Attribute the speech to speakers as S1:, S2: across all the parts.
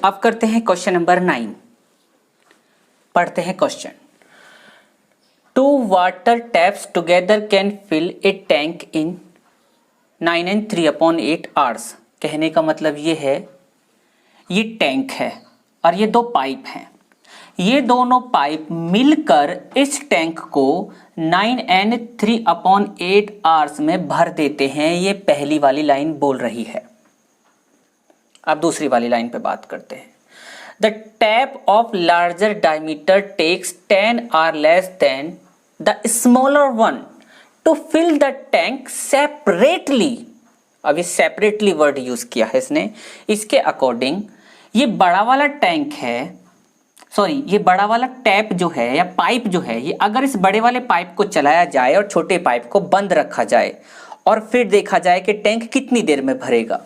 S1: अब करते हैं क्वेश्चन नंबर 9। पढ़ते हैं question. 2 water taps together can fill a tank in 9 and 3/8 hours. कहने का मतलब ये है, ये टैंक है और ये दो पाइप हैं। ये दोनों पाइप मिलकर इस टैंक को 9 and 3/8 आवर्स में भर देते हैं। ये पहली वाली लाइन बोल रही है। अब दूसरी वाली लाइन पे बात करते हैं। The tap of larger diameter takes 10 or less than the smaller one to fill the tank separately। अभी सेपरेटली वर्ड यूज किया है इसने। इसके अकॉर्डिंग ये बड़ा वाला टैंक है, सॉरी ये बड़ा वाला टैप जो है या पाइप जो है, ये अगर इस बड़े वाले पाइप को चलाया जाए और छोटे पाइप को बंद रखा जाए और फिर देखा जाए कि टैंक कितनी देर में भरेगा,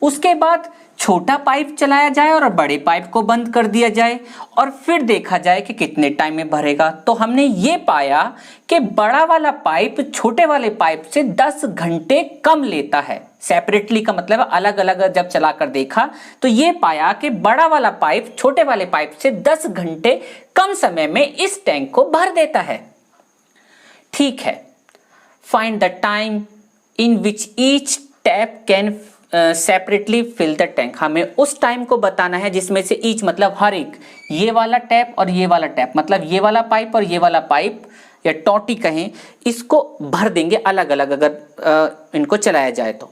S1: उसके बाद छोटा पाइप चलाया जाए और बड़े पाइप को बंद कर दिया जाए और फिर देखा जाए कि कितने टाइम में भरेगा, तो हमने ये पाया कि बड़ा वाला पाइप छोटे वाले पाइप से 10 घंटे कम लेता है। सेपरेटली का मतलब अलग अलग जब चलाकर देखा तो ये पाया कि बड़ा वाला पाइप छोटे वाले पाइप से 10 घंटे कम समय में इस टैंक को भर देता है। ठीक है, find the time in which each tap can separately fill the tank. हमें उस टाइम को बताना है जिसमें से ईच मतलब हर एक, ये वाला टैप और ये वाला टैप, मतलब ये वाला पाइप और ये वाला पाइप या टोटी कहें, इसको भर देंगे अलग अलग अगर इनको चलाया जाए तो।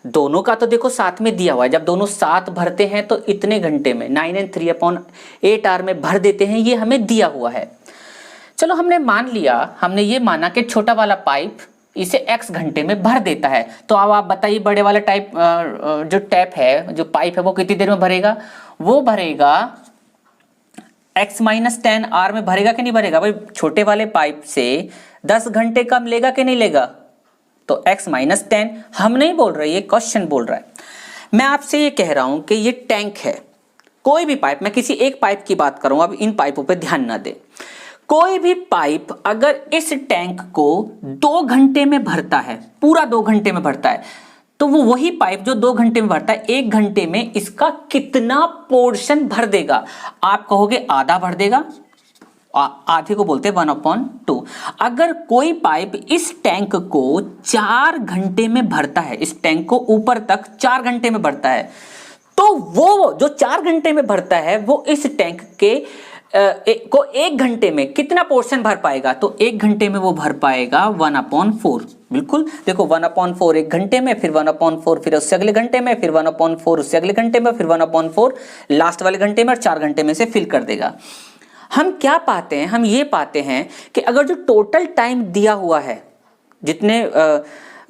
S1: दोनों का तो देखो साथ में दिया हुआ है, जब दोनों साथ भरते हैं तो इतने घंटे में 9 and 3/8 आवर में भर देते हैं, ये हमें दिया हुआ है। चलो हमने मान लिया, हमने ये माना कि छोटा वाला पाइप इसे x घंटे में भर देता है। तो अब आप बताइए बड़े वाला टाइप जो टैप है, जो पाइप है, वो कितनी देर में भरेगा? वो भरेगा x - 10 आवर में भरेगा कि नहीं भरेगा? भाई छोटे वाले पाइप से 10 घंटे कम लेगा कि नहीं लेगा? तो x - 10 हम नहीं बोल रहे, ये क्वेश्चन बोल रहा है। मैं आपसे ये कह रहा हूं कि ये टैंक है, कोई भी पाइप, मैं किसी एक पाइप की बात करूं, अब इन पाइपों पे ध्यान ना दे। कोई भी पाइप अगर इस टैंक को 2 घंटे में भरता है, पूरा 2 घंटे में भरता है, तो वो वही पाइप जो 2 घंटे में भरता है 1 घंटे में इसका कितना पोर्शन भर देगा? आप कहोगे आधा भर देगा, आधे को बोलते हैं 1/2। अगर कोई पाइप इस टैंक को 4 घंटे में भरता है, इस टैंक को ऊपर तक 4 घंटे में भरता है, तो वो जो 4 घंटे में भरता है वो इस टैंक के को 1 घंटे में कितना पोर्शन भर पाएगा? तो 1 घंटे में वो भर पाएगा 1/4। बिल्कुल देखो 1/4 1 घंटे में, फिर 1/4 फिर उससे अगले घंटे में, फिर 1/4 उससे अगले घंटे में, फिर 1/4 लास्ट वाले घंटे में और 4 घंटे में से फिल कर देगा। हम क्या पाते हैं? हम ये पाते हैं कि अगर जो टोटल टाइम दिया हुआ है, जितने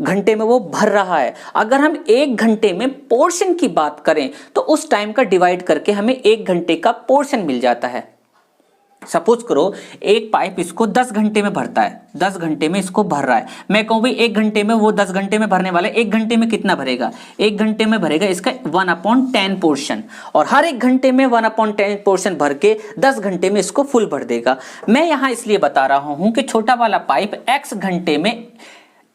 S1: घंटे में वो भर रहा है, अगर हम 1 घंटे में पोर्शन की बात करें तो उस टाइम का डिवाइड करके हमें 1 घंटे का पोर्शन मिल जाता है। सपोज करो एक पाइप इसको 10 घंटे में भरता है, 10 घंटे में इसको भर रहा है। मैं कहूँ भाई 1 घंटे में वो 10 घंटे में भरने वाला है, 1 घंटे में कितना भरेगा? 1 घंटे में भरेगा इसका 1/10 पोर्शन, और हर 1 घंटे में 1/10 पोर्शन भर के 10 घंटे में इसको फुल भर देगा। मैं यहाँ इसलिए बता रहा हूँ कि छोटा वाला पाइप x घंटे में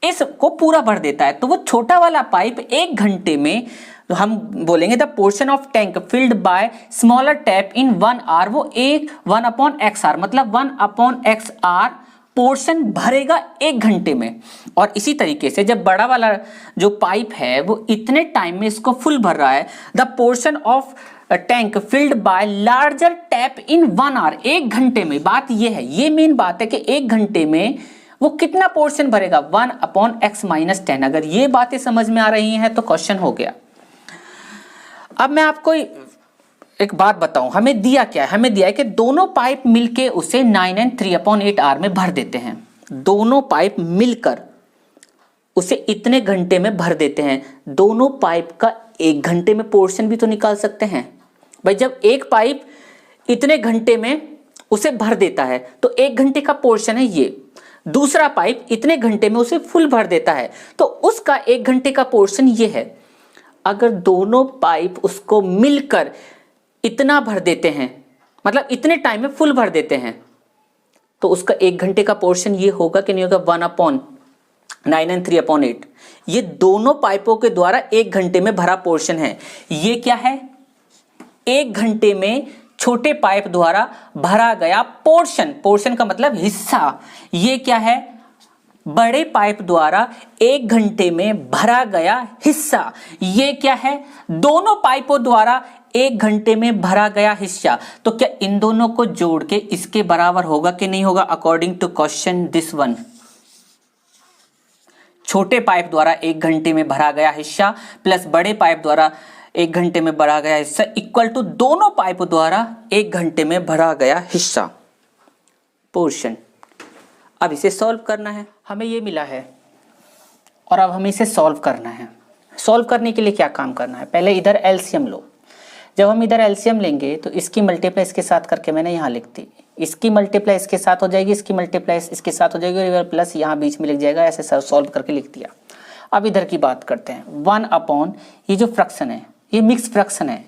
S1: इसको पूरा भर देता है, तो वो छोटा वाला पाइप 1 घंटे में, तो हम बोलेंगे the portion of tank filled by smaller tap in 1 hour, वो 1/x आवर मतलब 1/x आवर पोर्शन भरेगा 1 घंटे में। और इसी तरीके से जब बड़ा वाला जो पाइप है वो इतने टाइम में इसको फुल भर रहा है, the portion of tank filled by larger tap in 1 hour, 1 घंटे में। बात ये है, ये मेन बात है कि 1 घंटे में वो कितना पोर्शन भरेगा? 1/x - 10। अगर ये बातें समझ में आ रही हैं तो क्वेश्चन हो गया। अब मैं आपको एक बात बताऊं, हमें दिया क्या है? हमें दिया है कि दोनों पाइप मिलके उसे 9 and 3/8 आवर में भर देते हैं। दोनों पाइप मिलकर उसे इतने घंटे में भर देते हैं। दोनों पाइप का 1 घंटे में पोर्शन भी तो निकाल सकते हैं भाई। जब एक पाइप इतने घंटे में उसे भर देता है तो 1 घंटे का पोर्शन है ये, दूसरा पाइप इतने घंटे में उसे फुल भर देता है तो उसका 1 घंटे का पोर्शन ये है। अगर दोनों पाइप उसको मिलकर इतना भर देते हैं, मतलब इतने टाइम में फुल भर देते हैं, तो उसका 1 घंटे का पोर्शन ये होगा कि नहीं होगा? 1/9 and 3/8। ये दोनों पाइपों के द्वारा 1 घंटे में भरा पोर्शन है। ये क्या है? 1 घंटे में छोटे पाइप द्वारा भरा गया पोर्शन का मतलब हिस्सा, ये क्या है, बड़े पाइप द्वारा 1 घंटे में भरा गया हिस्सा, ये क्या है, दोनों पाइपों द्वारा 1 घंटे में भरा गया हिस्सा। तो क्या इन दोनों को जोड़ के इसके बराबर होगा कि नहीं होगा? According to question this one, छोटे पाइप द्वारा 1 घंटे में भरा गया हिस्सा प्लस बड़े पाइप द्वारा 1 घंटे में भरा गया हिस्सा इक्वल टू दोनों पाइप द्वारा 1 घंटे में भरा गया हिस्सा, पोर्शन। अब इसे सॉल्व करना है, हमें ये मिला है और अब हमें इसे सॉल्व करना है। सॉल्व करने के लिए क्या काम करना है? पहले इधर एलसीएम लो। जब हम इधर एलसीएम लेंगे तो इसकी मल्टीप्लाई इसके साथ करके मैंने यहाँ लिख दी, इसकी मल्टीप्लाई इसके साथ हो जाएगी, इसकी मल्टीप्लाई इसके साथ हो जाएगी और प्लस यहाँ बीच में लिख जाएगा, ऐसे सॉल्व करके लिख दिया। अब इधर की बात करते हैं, 1/, ये जो फ्रैक्शन है ये मिक्स फ्रैक्शन है,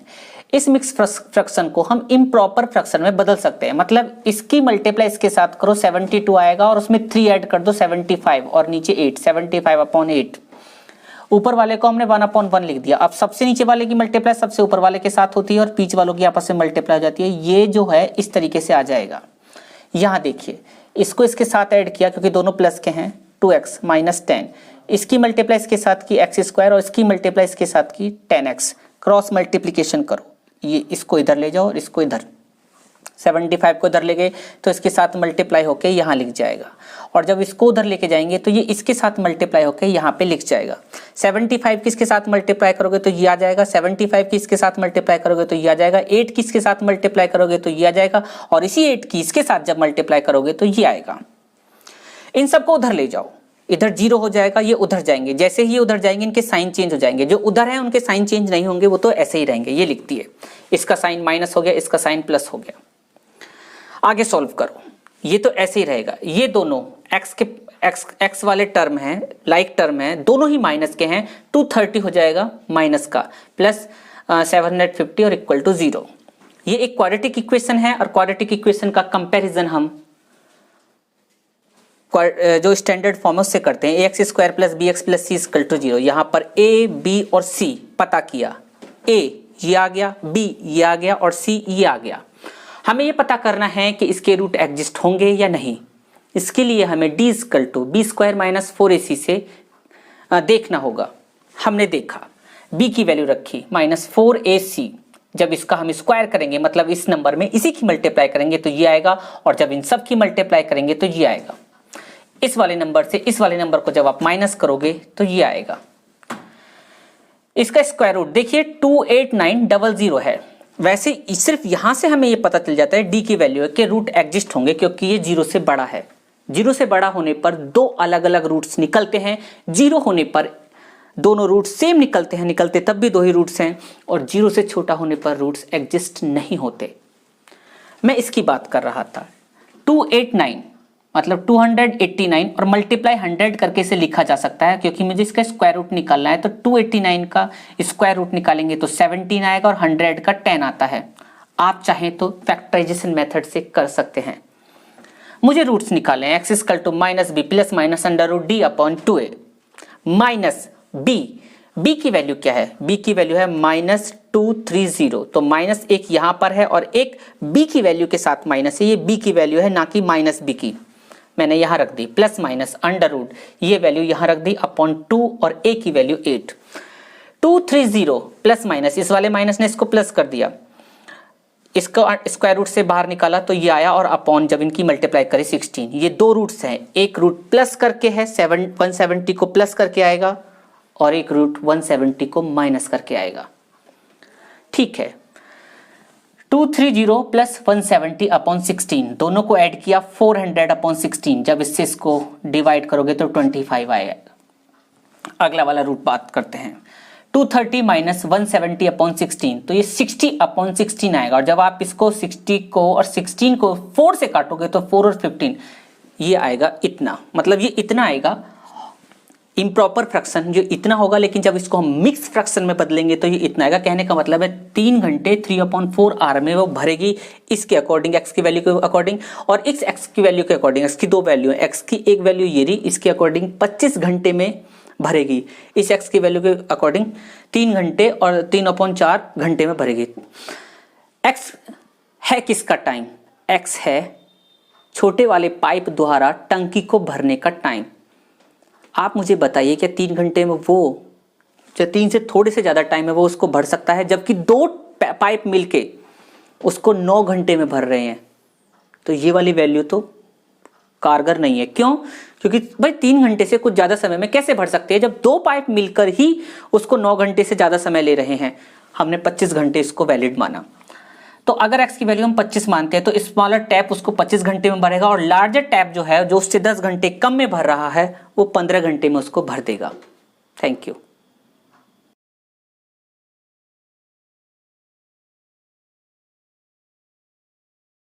S1: इस मिक्स फ्रैक्शन को हम इम्प्रॉपर फ्रैक्शन में बदल सकते हैं। मतलब इसकी मल्टीप्लाई इसके साथ करो 72 आएगा और उसमें 3 ऐड कर दो 75 और नीचे 8, 75/8। ऊपर वाले को हमने 1/1 लिख दिया। अब सबसे नीचे वाले की मल्टीप्लाई सबसे ऊपर वाले के साथ होती है और बीच वालों की आपस में मल्टीप्लाई हो जाती है। ये जो है इस तरीके से आ जाएगा। यहाँ देखिए, इसको इसके साथ ऐड किया क्योंकि दोनों प्लस के हैं, 2x - 10, इसकी मल्टीप्लाई इसके साथ की x² और इसकी मल्टीप्लाई इसके साथ की 10x, क्रॉस मल्टीप्लीकेशन करो, ये इसको इधर ले जाओ और इसको इधर, 75 को इधर ले गए तो इसके साथ मल्टीप्लाई होके यहाँ लिख जाएगा और जब इसको उधर लेके जाएंगे तो ये इसके साथ मल्टीप्लाई होके यहाँ पे लिख जाएगा। 75 किसके साथ मल्टीप्लाई करोगे तो ये आ जाएगा, 75 की इसके साथ मल्टीप्लाई करोगे तो ये आ जाएगा, 8 की इसके साथ मल्टीप्लाई करोगे तो ये आ जाएगा और इसी 8 की इसके साथ जब मल्टीप्लाई करोगे तो ये आएगा। इन सबको उधर ले जाओ, इधर 0 हो जाएगा, ये उधर जाएंगे, जैसे ही ये उधर जाएंगे इनके साइन चेंज हो जाएंगे, जो उधर है उनके साइन चेंज नहीं होंगे, वो तो ऐसे ही रहेंगे। ये लिखती है, इसका साइन माइनस हो गया, इसका साइन प्लस हो गया। आगे सॉल्व करो, ये तो ऐसे ही रहेगा। ये दोनों x वाले टर्म हैं, लाइक टर्म है, दोनों ही माइनस के हैं, 230 हो जाएगा माइनस का प्लस 750 और इक्वल टू 0। ये एक क्वाड्रेटिक इक्वेशन है और क्वाड्रेटिक इक्वेशन का कंपैरिजन हम जो स्टैंडर्ड फॉर्म से करते हैं, ax² + bx + c = 0। यहाँ पर a, b और c पता किया, a ये आ गया, b ये आ गया और c ये आ गया। हमें ये पता करना है कि इसके रूट एग्जिस्ट होंगे या नहीं। इसके लिए हमें d = b² - 4ac से देखना होगा। हमने देखा, b की वैल्यू रखी -4ac, जब इसका हम स्क्वायर करेंगे मतलब इस नंबर में इसी की मल्टीप्लाई करेंगे तो ये आएगा और जब इन सब की मल्टीप्लाई करेंगे तो ये आएगा। इस वाले नंबर से इस वाले नंबर को जब आप माइनस करोगे तो ये आएगा। इसका स्क्वायर रूट देखिए 28900 है। वैसे सिर्फ यहां से हमें ये पता चल जाता है d की वैल्यू है कि रूट एग्जिस्ट होंगे क्योंकि ये 0 से बड़ा है। 0 से बड़ा होने पर दो अलग अलग रूट्स निकलते हैं, 0 होने पर दोनों रूट्स सेम निकलते हैं, निकलते तब भी दो ही रूट्स हैं, और 0 से छोटा होने पर रूट्स एग्जिस्ट नहीं होते। मैं इसकी बात कर रहा था। 289 मतलब 289 और मल्टीप्लाई 100 करके इसे लिखा जा सकता है क्योंकि मुझे इसका स्क्वायर रूट निकालना है। तो 289 का स्क्वायर रूट निकालेंगे तो 17 आएगा और 100 का 10 आता है। आप चाहें तो फैक्टराइजेशन मेथड से कर सकते हैं। मुझे रूट्स निकाले हैं, x = -b plus minus √d/2a minus b की वैल्यू क्या है? b की वैल्यू है -230, तो -1 यहाँ पर है और एक b की वैल्यू के साथ माइनस है, ये b की वैल्यू है ना कि -b की, मैंने यहाँ रख दी प्लस माइनस √ ये वैल्यू यहाँ रख दी /2 और a की वैल्यू 8। 230 प्लस माइनस, इस वाले माइनस ने इसको प्लस कर दिया, इसको स्क्वायर रूट से बाहर निकाला तो ये आया और अपॉन जब इनकी मल्टीप्लाई करें 16। ये दो रूट्स हैं, एक रूट प्लस करके है 170 को प्लस करके आएगा और एक रूट 170 को माइनस करके आएगा। ठीक है, 230 प्लस 170/16 दोनों को ऐड किया 400/16, जब इससे इसको डिवाइड करोगे तो 25 आएगा। अगला वाला रूट बात करते हैं, 230 - 170/16 तो ये 60/16 आएगा, और जब आप इसको 60 को और 16 को 4 से काटोगे तो 4 और 15 ये आएगा इतना, मतलब ये इतना आएगा। इम्प्रॉपर फ्रैक्शन जो इतना होगा, लेकिन जब इसको हम मिक्स फ्रैक्शन में बदलेंगे तो ये इतना आएगा। कहने का मतलब है 3 घंटे 3/4 आवर में वो भरेगी इसके अकॉर्डिंग, x की वैल्यू के अकॉर्डिंग, और इस x की वैल्यू के अकॉर्डिंग। x की दो वैल्यू है, x की एक वैल्यू ये रही, इसके अकॉर्डिंग 25 घंटे में भरेगी। इस x की वैल्यू के अकॉर्डिंग 3 घंटे और 3/4 घंटे में भरेगी। एक्स है किसका टाइम? एक्स है छोटे वाले पाइप द्वारा टंकी को भरने का टाइम। आप मुझे बताइए क्या 3 घंटे में वो जो 3 से थोड़े से ज़्यादा टाइम है वो उसको भर सकता है, जबकि 2 पाइप मिलके उसको 9 घंटे में भर रहे हैं। तो ये वाली वैल्यू तो कारगर नहीं है। क्यों? क्योंकि भाई 3 घंटे से कुछ ज़्यादा समय में कैसे भर सकते हैं जब 2 पाइप मिलकर ही उसको 9 घंटे से ज़्यादा समय ले रहे हैं। हमने 25 घंटे इसको वैलिड माना। तो अगर x की वैल्यू हम 25 मानते हैं तो स्मॉलर टैप उसको 25 घंटे में भरेगा और लार्जर टैप जो है जो उससे 10 घंटे कम में भर रहा है वो 15 घंटे में उसको भर देगा। Thank you.